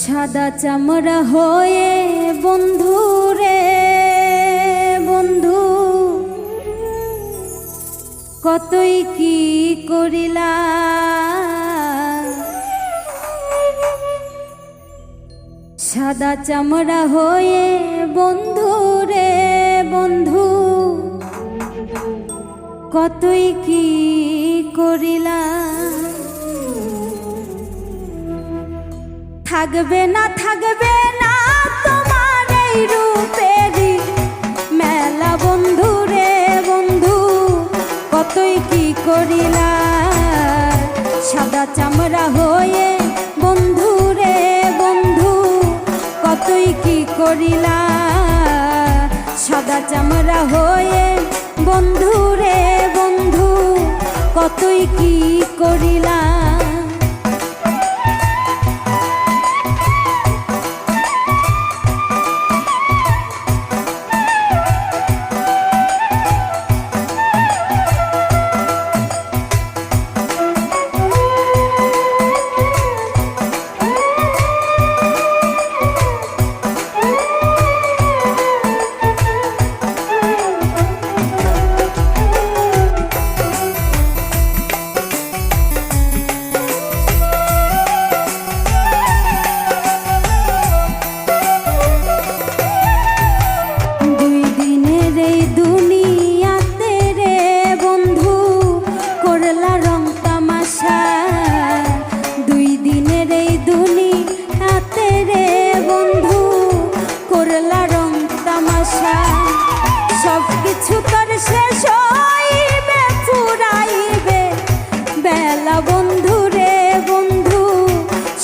সাদা চামড়া হয়ে বন্ধু রে বন্ধু, কতই কি করিলা। সাদা চামড়া হয়ে বন্ধু রে বন্ধু, কতই কি করিলা। থাকবে না তোমার এই রূপেরই মেলা বন্ধু রে বন্ধু, কতই কি করিলা। সাদা চামড়া হয়ে বন্ধু রে বন্ধু, কতই কি করিলা। সাদা চামড়া হয়ে বন্ধু রে বন্ধু, কতই কি করিলা। সব কিছু তোর শেষ হইবে ফুরাইবে বেলা বন্ধু রে বন্ধু,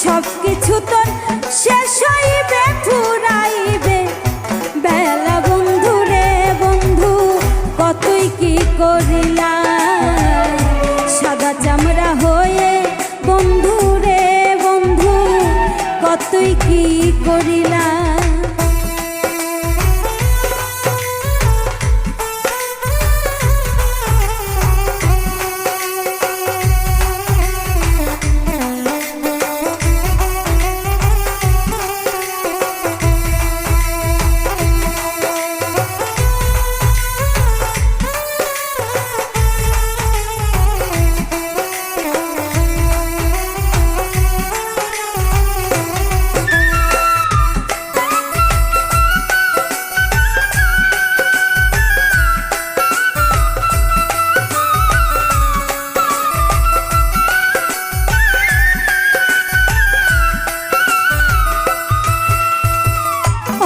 সব কিছু তোর শেষ হইবে ফুরাইবে বেলা বন্ধু রে বন্ধু, কতই কি করিলা। সাদা চামড়া হয়ে বন্ধু রে বন্ধু, কতই কি করিলা।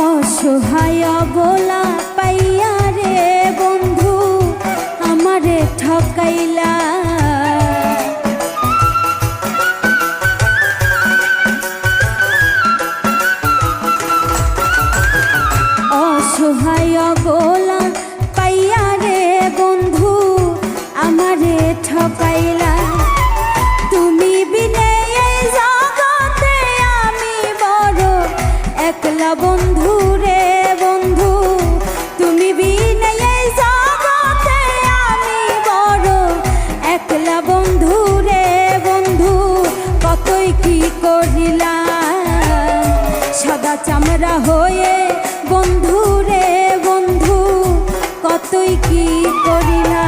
অসহায় বলা পাইয়া রে বন্ধু, আমারে ঠকাইলা। অসহায় বলা পাইয়া রে বন্ধু, আমারে ঠকাইলা। তুমি বিনে এই জগতে আমি বড় একলা বন্ধু রে বন্ধু, তুমি বিনে এই জগতে আমি বড় একলা বন্ধু রে বন্ধু, কতই কি করিলা। সাদা চামড়া হয়ে বন্ধু রে বন্ধু, কতই কি করিলা।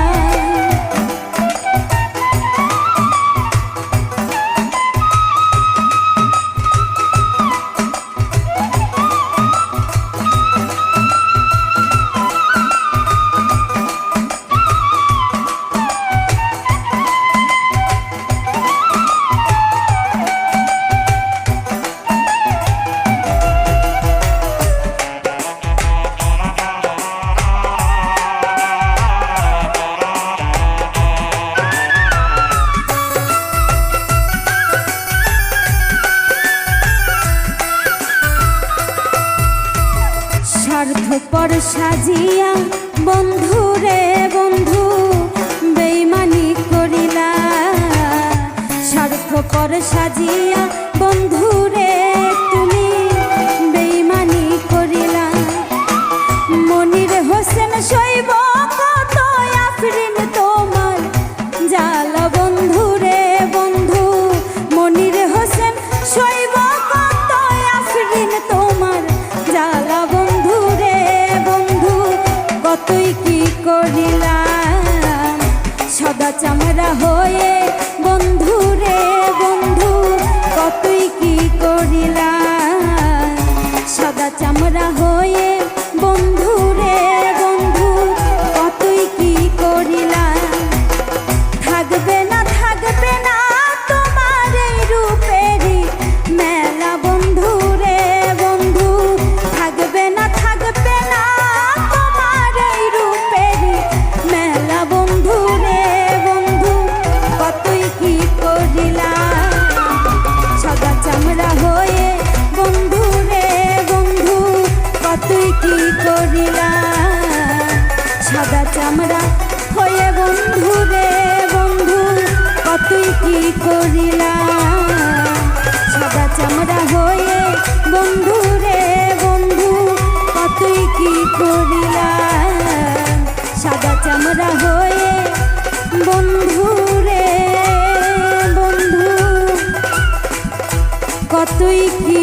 স্বার্থপর সাজিয়া বন্ধু রে বন্ধু, বেইমানি করিলা। স্বার্থপর সাজিয়া বন্ধু রে তুমি বেইমানি করিলা। মনির হোসেন শৈব কত আফরিন তোমার জালা বন্ধু রে বন্ধু, মনির হোসেন শৈব কত চামড়া হয়ে বন্ধু রে বন্ধু কতই কি করিলা সাদা চামড়া হয়ে বন্ধু রে বন্ধু কতই কি করিলা থাকবে না তোমার এই রূপেরই মেলা বন্ধু রে বন্ধু থাকবে না তোমার এই রূপেরই মেলা বন্ধু রে বন্ধু কতই কি করিলা সাদা চামড়া হয়ে বন্ধু রে বন্ধু কতই কি করিলা সাদা চামড়া হয়ে বন্ধু রে বন্ধু কতই কি করিলা সাদা চামড়া হয়ে বন্ধু রে বন্ধু কতই কি করিলা সাদা চামড়া হয়ে বন্ধু রে বন্ধু কতই কি